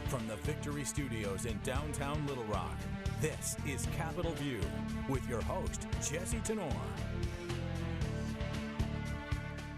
From the Victory Studios in downtown Little Rock, this is Capitol View with your host, Jesse Tenor.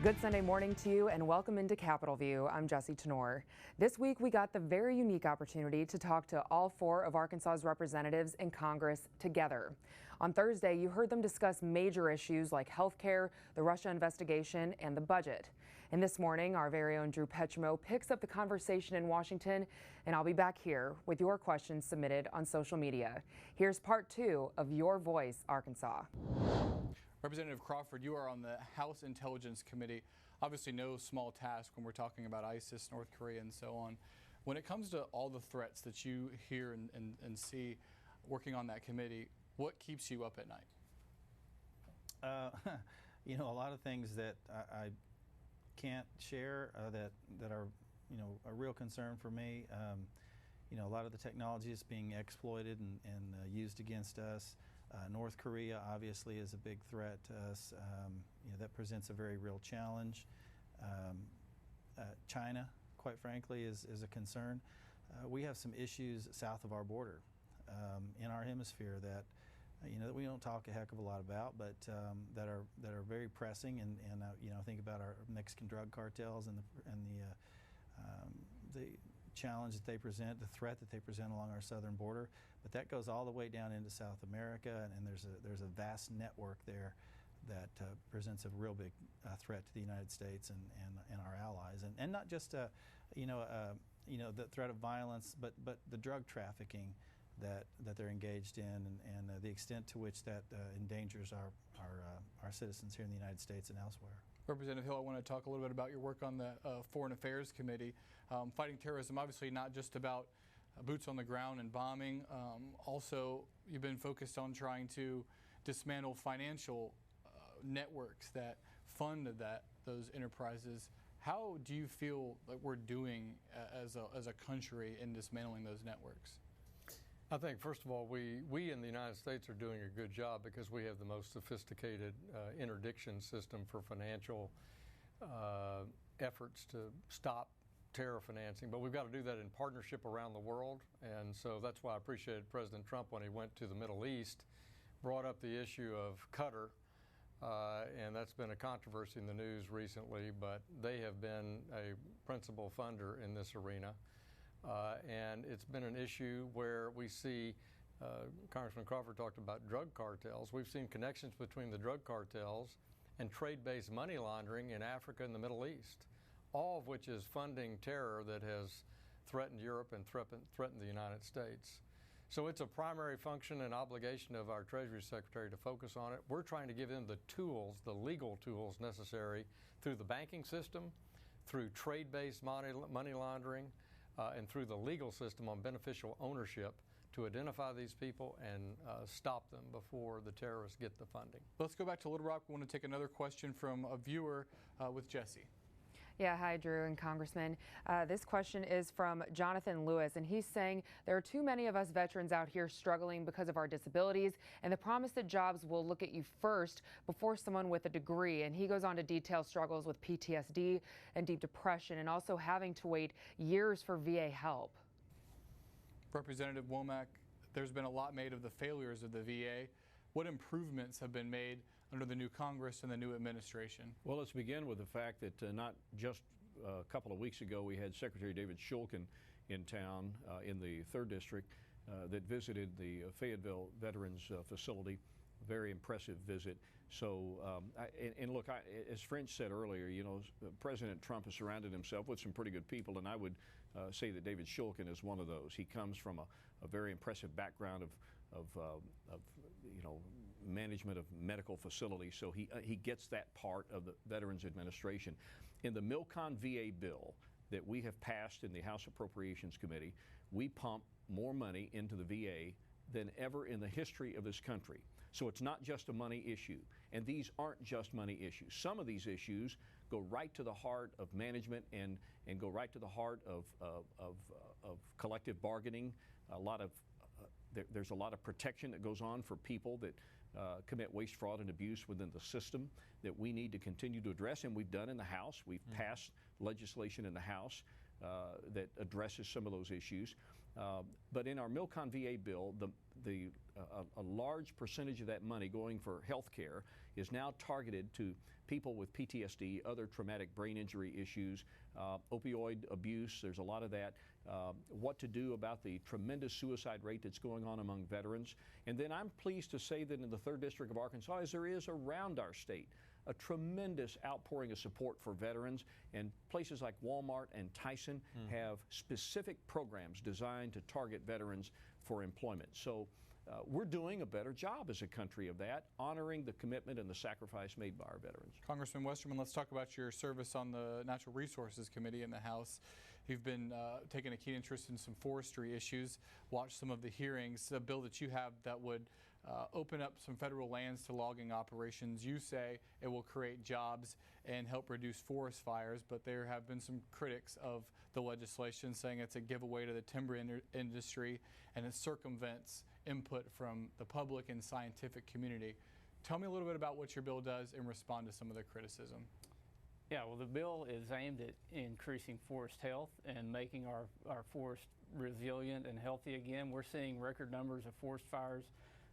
Good Sunday morning to you and welcome into Capitol View. I'm Jesse Tenor. This week we got the very unique opportunity to talk to all four of Arkansas's representatives in Congress together. On Thursday, you heard them discuss major issues like health care, the Russia investigation, and the budget. And this morning, our very own Drew Petrimo picks up the conversation in Washington, and I'll be back here with your questions submitted on social media. Here's part 2 of Your Voice, Arkansas. Representative Crawford, you are on the House Intelligence Committee. Obviously no small task when we're talking about ISIS, North Korea, and so on. When it comes to all the threats that you hear and see working on that committee, what keeps you up at night? You know, a lot of things that I can't share that are, you know, a real concern for me. You know, a lot of the technology is being exploited and used against us. North Korea obviously is a big threat to us. You know, that presents a very real challenge. China, quite frankly, is a concern. We have some issues south of our border in our hemisphere that you know that we don't talk a heck of a lot about, but that are very pressing. And you know, think about our Mexican drug cartels and the challenge that they present, the threat that they present along our southern border, but that goes all the way down into South America, and there's a vast network there that presents a real big threat to the United States and our allies, and not just you know the threat of violence, but the drug trafficking that they're engaged in, and the extent to which that endangers our citizens here in the United States and elsewhere. Representative Hill, I want to talk a little bit about your work on the Foreign Affairs Committee. Fighting terrorism, obviously not just about boots on the ground and bombing. Also, you've been focused on trying to dismantle financial networks that fund those enterprises. How do you feel like we're doing as a country in dismantling those networks? I think, first of all, we in the United States are doing a good job because we have the most sophisticated interdiction system for financial efforts to stop terror financing. But we've got to do that in partnership around the world. And so that's why I appreciated President Trump when he went to the Middle East, brought up the issue of Qatar. And that's been a controversy in the news recently, but they have been a principal funder in this arena. And it's been an issue where we see, Congressman Crawford talked about drug cartels. We've seen connections between the drug cartels and trade-based money laundering in Africa and the Middle East, all of which is funding terror that has threatened Europe and threatened the United States. So it's a primary function and obligation of our Treasury Secretary to focus on it. We're trying to give them the tools, the legal tools necessary through the banking system, through trade-based money laundering, and through the legal system on beneficial ownership to identify these people and stop them before the terrorists get the funding. Let's go back to Little Rock. We want to take another question from a viewer with Jesse. Yeah, hi, Drew and Congressman. This question is from Jonathan Lewis, and he's saying there are too many of us veterans out here struggling because of our disabilities and the promise that jobs will look at you first before someone with a degree. And he goes on to detail struggles with PTSD and deep depression and also having to wait years for VA help. Representative Womack, there's been a lot made of the failures of the VA. What improvements have been made under the new Congress and the new administration? Well, let's begin with the fact that not just a couple of weeks ago we had Secretary David Shulkin in town in the 3rd District that visited the Fayetteville Veterans Facility. Very impressive visit. So, and look, as French said earlier, you know, President Trump has surrounded himself with some pretty good people, and I would say that David Shulkin is one of those. He comes from a very impressive background of you know, management of medical facilities, so he gets that part of the Veterans Administration. In the Milcon VA bill that we have passed in the House Appropriations Committee, we pump more money into the VA than ever in the history of this country. So it's not just a money issue, and these aren't just money issues. Some of these issues go right to the heart of management and go right to the heart of collective bargaining. There's a lot of protection that goes on for people that commit waste, fraud, and abuse within the system that we need to continue to address, and we've done in the House. We've passed legislation in the House that addresses some of those issues. But in our Milcon VA bill, a large percentage of that money going for health care is now targeted to people with PTSD, other traumatic brain injury issues, opioid abuse. There's a lot of that. What to do about the tremendous suicide rate that's going on among veterans. And then I'm pleased to say that in the 3rd District of Arkansas, as there is around our state, a tremendous outpouring of support for veterans, and places like Walmart and Tyson have specific programs designed to target veterans for employment. So we're doing a better job as a country of that, honoring the commitment and the sacrifice made by our veterans. Congressman Westerman, let's talk about your service on the Natural Resources Committee in the House. You've been taking a keen interest in some forestry issues, watched some of the hearings. The bill that you have that would open up some federal lands to logging operations. You say it will create jobs and help reduce forest fires, but there have been some critics of the legislation saying it's a giveaway to the timber industry and it circumvents input from the public and scientific community. Tell me a little bit about what your bill does and respond to some of the criticism. Yeah, well, the bill is aimed at increasing forest health and making our forest resilient and healthy again. We're seeing record numbers of forest fires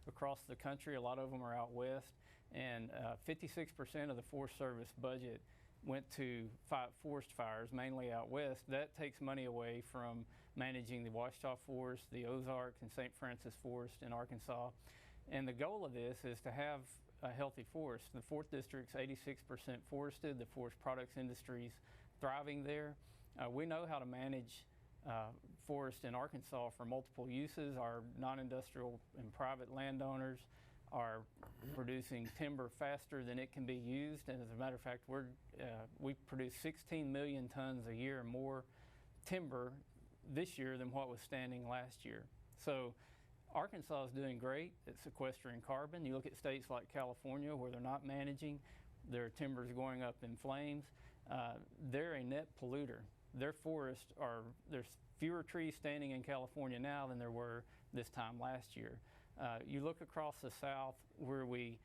across the country. A lot of them are out west, and 56% of the Forest Service budget went to fight forest fires, mainly out west. That takes money away from managing the Ouachita Forest, the Ozarks, and St. Francis Forest in Arkansas. And the goal of this is to have a healthy forest. The 4th District's 86% forested. The forest products industry's thriving there. We know how to manage forest in Arkansas for multiple uses. Our non-industrial and private landowners are producing timber faster than it can be used, and as a matter of fact, we produce 16 million tons a year more timber this year than what was standing last year. So Arkansas is doing great at sequestering carbon. You look at states like California where they're not managing, their timber's going up in flames. They're a net polluter. Their forests there's fewer trees standing in California now than there were this time last year. You look across the South where we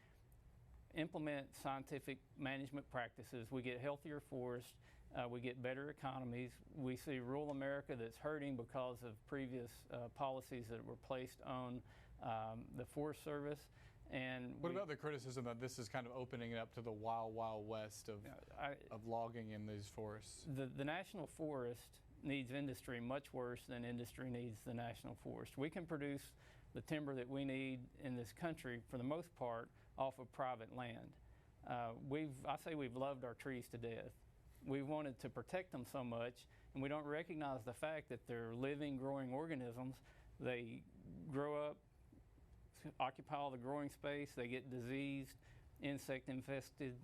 implement scientific management practices, we get healthier forests, we get better economies. We see rural America that's hurting because of previous policies that were placed on the Forest Service. And what about the criticism that this is kind of opening it up to the wild, wild west of logging in these forests? The national forest needs industry much worse than industry needs the national forest. We can produce the timber that we need in this country, for the most part, off of private land. I say we've loved our trees to death. We wanted to protect them so much, and we don't recognize the fact that they're living, growing organisms. They grow up, occupy all the growing space, they get diseased, insect infested,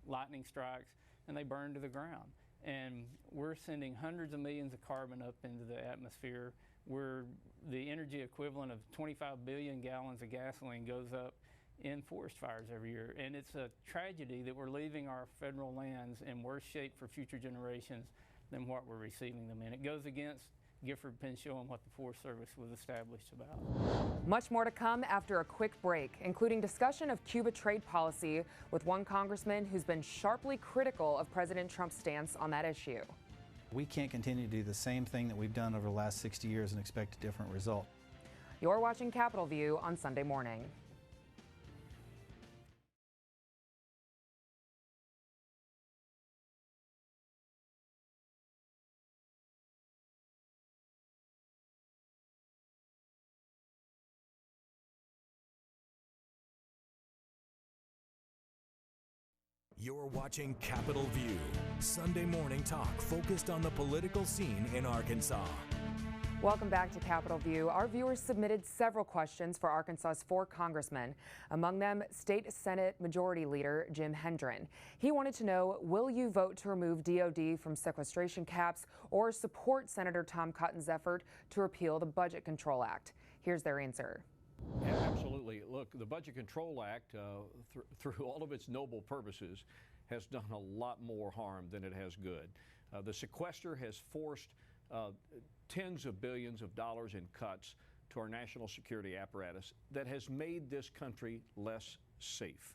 lightning strikes, and they burn to the ground. And we're sending hundreds of millions of carbon up into the atmosphere. We're the energy equivalent of 25 billion gallons of gasoline goes up in forest fires every year. And it's a tragedy that we're leaving our federal lands in worse shape for future generations than what we're receiving them in. It goes against Gifford Pinchot and what the Forest Service was established about. Much more to come after a quick break, including discussion of Cuba trade policy with one congressman who's been sharply critical of President Trump's stance on that issue. We can't continue to do the same thing that we've done over the last 60 years and expect a different result. You're watching Capitol View on Sunday morning. You're watching Capitol View, Sunday morning talk focused on the political scene in Arkansas. Welcome back to Capitol View. Our viewers submitted several questions for Arkansas's 4 congressmen, among them State Senate Majority Leader Jim Hendren. He wanted to know, will you vote to remove DOD from sequestration caps or support Senator Tom Cotton's effort to repeal the Budget Control Act? Here's their answer. Yeah, absolutely. Look, the Budget Control Act, through all of its noble purposes, has done a lot more harm than it has good. The sequester has forced tens of billions of dollars in cuts to our national security apparatus that has made this country less safe.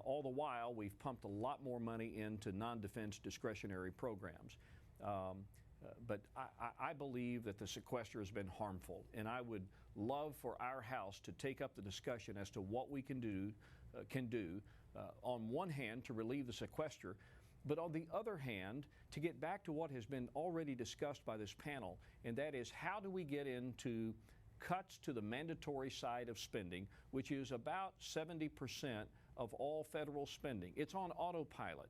All the while, we've pumped a lot more money into non-defense discretionary programs. But I believe that the sequester has been harmful, and I would love for our House to take up the discussion as to what we can do, on one hand to relieve the sequester, but on the other hand to get back to what has been already discussed by this panel, and that is how do we get into cuts to the mandatory side of spending, which is about 70% of all federal spending. It's on autopilot.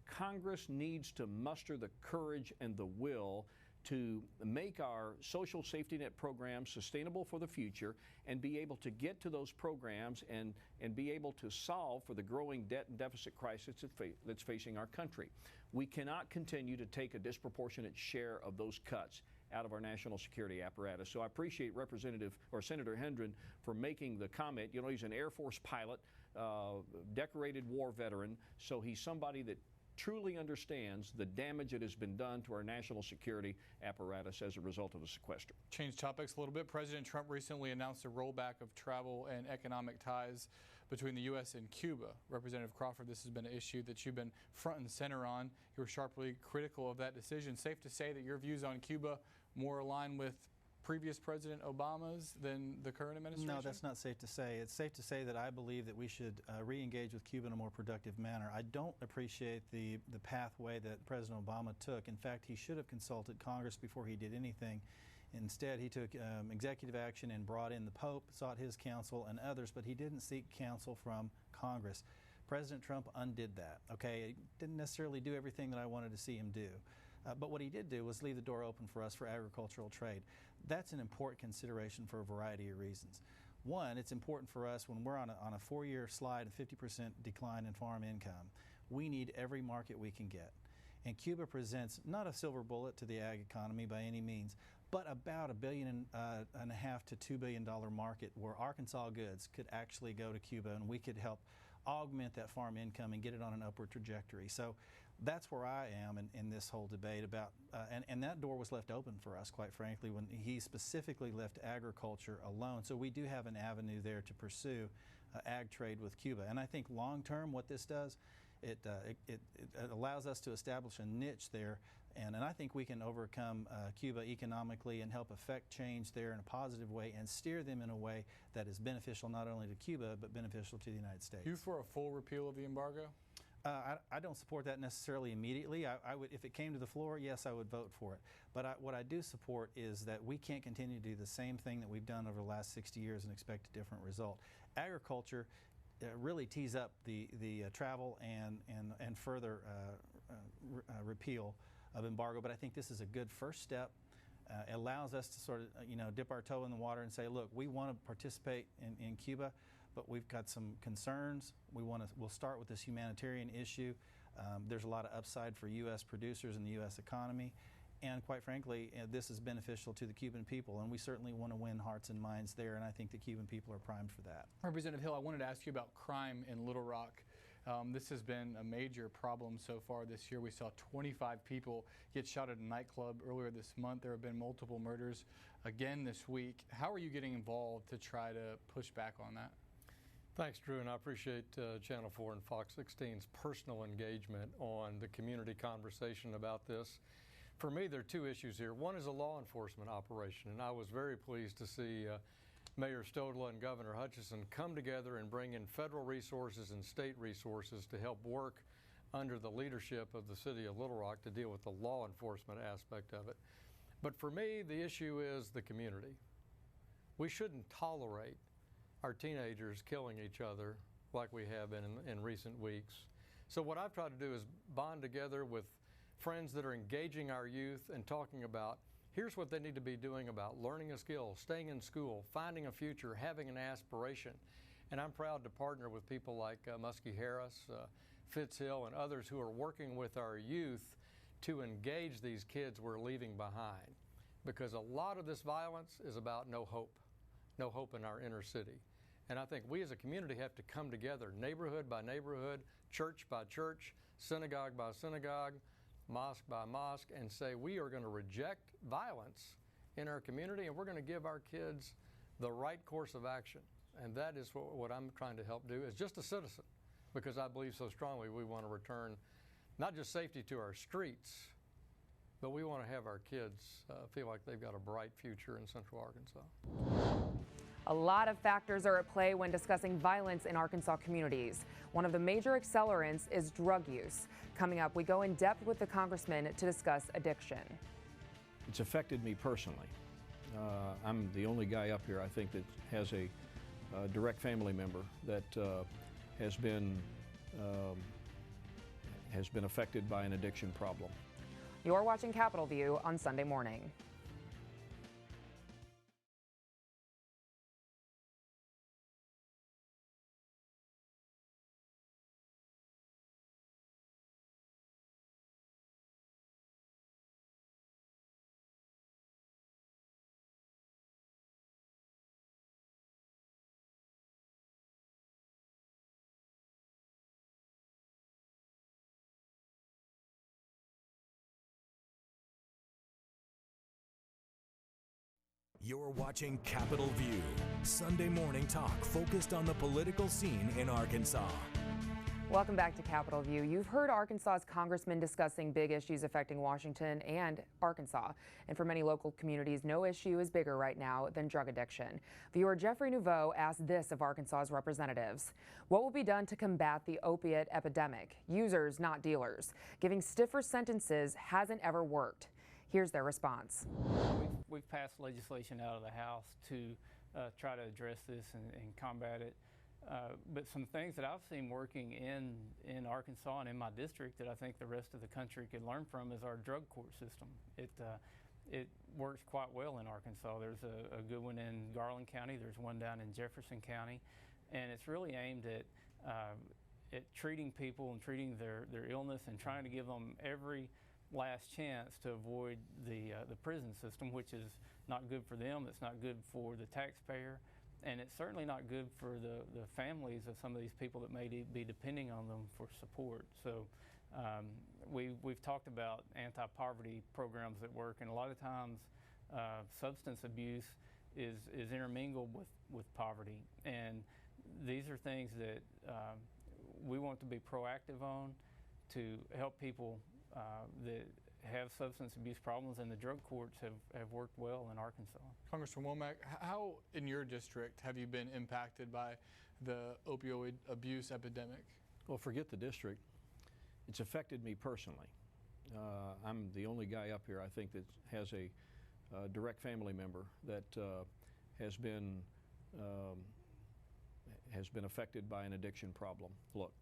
Congress needs to muster the courage and the will to make our social safety net programs sustainable for the future and be able to get to those programs and be able to solve for the growing debt and deficit crisis that's facing our country. We cannot continue to take a disproportionate share of those cuts out of our national security apparatus. So I appreciate Senator Hendren for making the comment. You know, he's an Air Force pilot, decorated war veteran, so he's somebody that truly understands the damage that has been done to our national security apparatus as a result of the sequester. Change topics a little bit. President Trump recently announced a rollback of travel and economic ties between the U.S. and Cuba. Representative Crawford, this has been an issue that you've been front and center on. You were sharply critical of that decision. Safe to say that your views on Cuba more align with previous President Obama's than the current administration? No, that's not safe to say. It's safe to say that I believe that we should re-engage with Cuba in a more productive manner. I don't appreciate the pathway that President Obama took. In fact, he should have consulted Congress before he did anything. Instead, he took executive action and brought in the Pope, sought his counsel and others, but he didn't seek counsel from Congress. President Trump undid that. Okay, he didn't necessarily do everything that I wanted to see him do. But what he did do was leave the door open for us for agricultural trade. That's an important consideration for a variety of reasons. One, it's important for us when we're on a 4-year slide, a 50% decline in farm income. We need every market we can get. And Cuba presents not a silver bullet to the ag economy by any means, but about $1.5 billion to $2 billion market where Arkansas goods could actually go to Cuba and we could help augment that farm income and get it on an upward trajectory. So that's where I am in this whole debate about, and that door was left open for us, quite frankly, when he specifically left agriculture alone. So we do have an avenue there to pursue ag trade with Cuba. And I think long term what this does, it allows us to establish a niche there, and I think we can overcome Cuba economically and help affect change there in a positive way and steer them in a way that is beneficial not only to Cuba but beneficial to the United States. You for a full repeal of the embargo? I don't support that necessarily immediately. I would, if it came to the floor, yes, I would vote for it. But what I do support is that we can't continue to do the same thing that we've done over the last 60 years and expect a different result. Agriculture really tees up the travel and further repeal of embargo. But I think this is a good first step. It allows us to sort of dip our toe in the water and say, look, we want to participate in Cuba, but we've got some concerns. We'll start with this humanitarian issue. There's a lot of upside for U.S. producers and the U.S. economy. And quite frankly, this is beneficial to the Cuban people, and we certainly want to win hearts and minds there, and I think the Cuban people are primed for that. Representative Hill, I wanted to ask you about crime in Little Rock. This has been a major problem so far this year. We saw 25 people get shot at a nightclub earlier this month. There have been multiple murders again this week. How are you getting involved to try to push back on that? Thanks, Drew, and I appreciate Channel 4 and Fox 16's personal engagement on the community conversation about this. For me, there are two issues here. One is a law enforcement operation, and I was very pleased to see Mayor Stodla and Governor Hutchinson come together and bring in federal resources and state resources to help work under the leadership of the city of Little Rock to deal with the law enforcement aspect of it. But for me, the issue is the community. We shouldn't tolerate our teenagers killing each other like we have been in recent weeks. So what I've tried to do is bond together with friends that are engaging our youth and talking about here's what they need to be doing about learning a skill, staying in school, finding a future, having an aspiration. And I'm proud to partner with people like Muskie Harris, Fitzhill, and others who are working with our youth to engage these kids we're leaving behind. Because a lot of this violence is about no hope in our inner city. And I think we as a community have to come together, neighborhood by neighborhood, church by church, synagogue by synagogue, mosque by mosque, and say we are going to reject violence in our community and we're going to give our kids the right course of action. And that is what I'm trying to help do as just a citizen, because I believe so strongly we want to return not just safety to our streets, But we want to have our kids feel like they've got a bright future in Central Arkansas. A lot of factors are at play when discussing violence in Arkansas communities. One of the major accelerants is drug use. Coming up, we go in depth with the congressman to discuss addiction. It's affected me personally. I'm the only guy up here, I think, that has a direct family member that has been affected by an addiction problem. You're watching Capitol View on Sunday morning. You're watching Capitol View, Sunday morning talk focused on the political scene in Arkansas. Welcome back to Capitol View. You've heard Arkansas's congressmen discussing big issues affecting Washington and Arkansas. And for many local communities, no issue is bigger right now than drug addiction. Viewer Jeffrey Nouveau asked this of Arkansas's representatives. What will be done to combat the opiate epidemic? Users, not dealers. Giving stiffer sentences hasn't ever worked. Here's their response. We've passed legislation out of the House to try to address this and combat it. But some things that I've seen working in Arkansas and in my district that I think the rest of the country could learn from is our drug court system. It works quite well in Arkansas. There's a good one in Garland County. There's one down in Jefferson County. And it's really aimed at treating people and treating their illness and trying to give them every last chance to avoid the prison system, which is not good for them. It's not good for the taxpayer, and it's certainly not good for the families of some of these people that may be depending on them for support. So we've talked about anti-poverty programs that work, and a lot of times substance abuse is intermingled with poverty, and these are things that we want to be proactive on to help people that have substance abuse problems, and the drug courts have worked well in Arkansas. Congressman Womack, how in your district have you been impacted by the opioid abuse epidemic? Well, forget the district. It's affected me personally. I'm the only guy up here, I think, that has a direct family member that has been affected by an addiction problem. Look,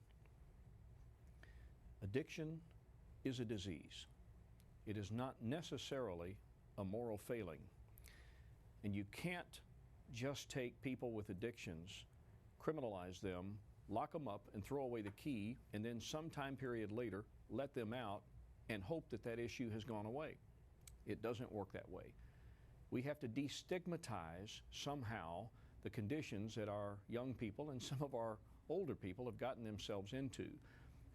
addiction is a disease. It is not necessarily a moral failing. And you can't just take people with addictions, criminalize them, lock them up, and throw away the key, and then some time period later let them out and hope that that issue has gone away. It doesn't work that way. We have to destigmatize somehow the conditions that our young people and some of our older people have gotten themselves into.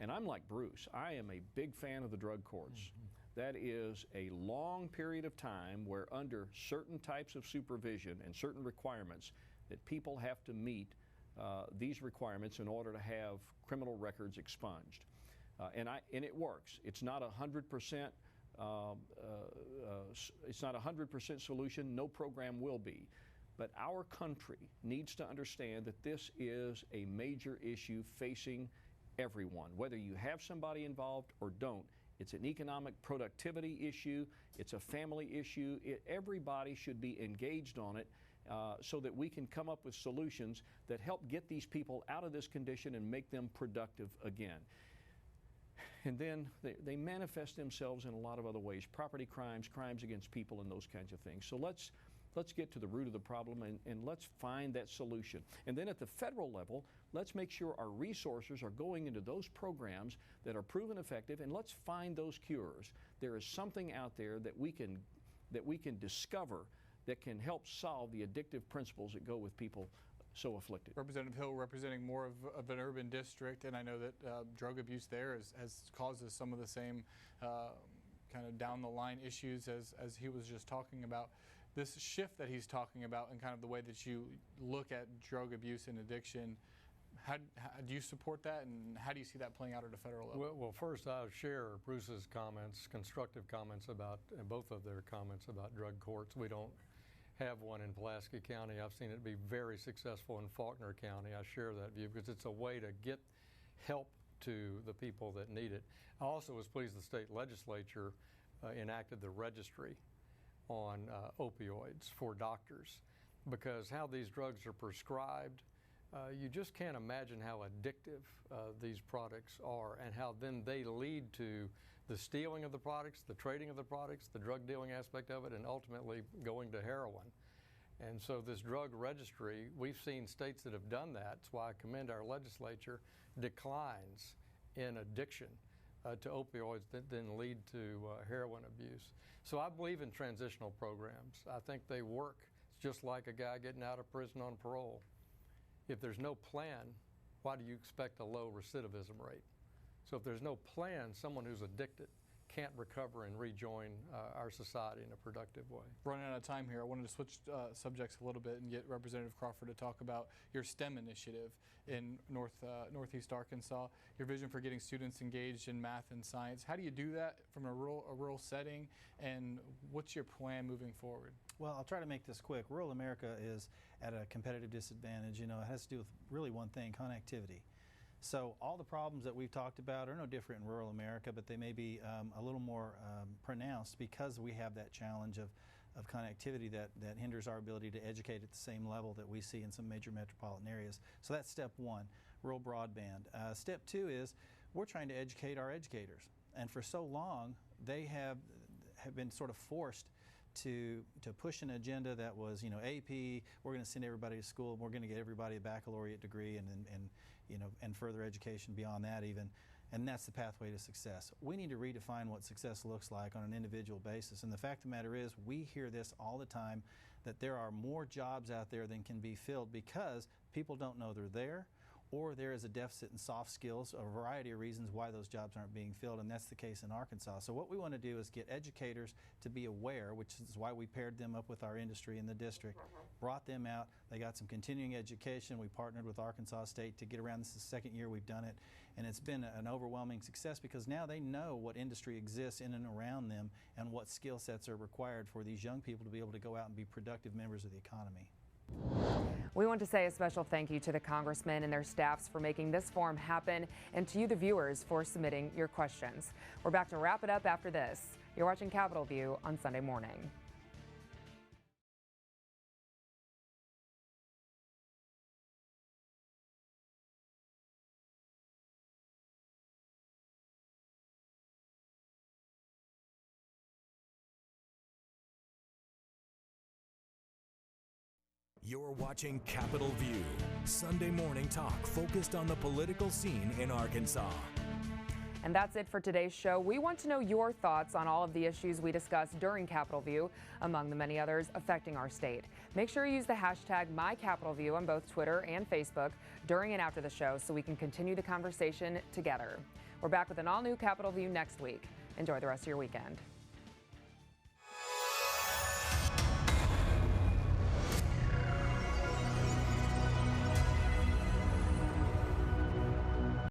And I'm like Bruce. I am a big fan of the drug courts. That is a long period of time where under certain types of supervision and certain requirements that people have to meet these requirements in order to have criminal records expunged. And it works. It's not 100%. It's not 100% solution. No program will be. But our country needs to understand that this is a major issue facing everyone, whether you have somebody involved or don't. It's an economic productivity issue. It's a family issue. Everybody should be engaged on it so that we can come up with solutions that help get these people out of this condition and make them productive again. And then they manifest themselves in a lot of other ways: property crimes, crimes against people, and those kinds of things. So let's get to the root of the problem and let's find that solution. And then at the federal level, let's make sure our resources are going into those programs that are proven effective, and let's find those cures. There is something out there that we can discover that can help solve the addictive principles that go with people so afflicted. Representative Hill representing more of an urban district, and I know that drug abuse there has causes some of the same kind of down the line issues as he was just talking about. This shift that he's talking about and kind of the way that you look at drug abuse and addiction, How do you support that, and how do you see that playing out at a federal level? Well, first I'll share Bruce's comments, constructive comments about, both of their comments about drug courts. We don't have one in Pulaski County. I've seen it be very successful in Faulkner County. I share that view because it's a way to get help to the people that need it. I also was pleased the state legislature enacted the registry on opioids for doctors, because how these drugs are prescribed, you just can't imagine how addictive these products are, and how then they lead to the stealing of the products, the trading of the products, the drug dealing aspect of it, and ultimately going to heroin. And so this drug registry, we've seen states that have done that. That's why I commend our legislature, declines in addiction to opioids that then lead to heroin abuse. So I believe in transitional programs. I think they work. It's just like a guy getting out of prison on parole. If there's no plan, why do you expect a low recidivism rate? So if there's no plan, someone who's addicted can't recover and rejoin our society in a productive way. Running out of time here, I wanted to switch subjects a little bit and get Representative Crawford to talk about your STEM initiative in Northeast Arkansas, your vision for getting students engaged in math and science. How do you do that from a rural setting, and what's your plan moving forward? Well, I'll try to make this quick. Rural America is at a competitive disadvantage. You know, it has to do with really one thing: connectivity. So all the problems that we've talked about are no different in rural America, but they may be a little more pronounced because we have that challenge of connectivity that hinders our ability to educate at the same level that we see in some major metropolitan areas. So that's step one, rural broadband. Step two is we're trying to educate our educators. And for so long, they have been sort of forced to push an agenda that was, you know, AP, we're going to send everybody to school, we're going to get everybody a baccalaureate degree and further education beyond that even, and that's the pathway to success. We need to redefine what success looks like on an individual basis, and the fact of the matter is we hear this all the time, that there are more jobs out there than can be filled because people don't know they're there, or there is a deficit in soft skills, a variety of reasons why those jobs aren't being filled, and that's the case in Arkansas. So what we want to do is get educators to be aware, which is why we paired them up with our industry in the district, brought them out. They got some continuing education. We partnered with Arkansas State to get around. This is the second year we've done it, and it's been an overwhelming success because now they know what industry exists in and around them and what skill sets are required for these young people to be able to go out and be productive members of the economy. We want to say a special thank you to the congressmen and their staffs for making this forum happen, and to you, the viewers, for submitting your questions. We're back to wrap it up after this. You're watching Capitol View on Sunday morning. You're watching Capitol View, Sunday morning talk focused on the political scene in Arkansas. And that's it for today's show. We want to know your thoughts on all of the issues we discussed during Capitol View, among the many others affecting our state. Make sure you use the hashtag #MyCapitolView on both Twitter and Facebook during and after the show so we can continue the conversation together. We're back with an all-new Capitol View next week. Enjoy the rest of your weekend.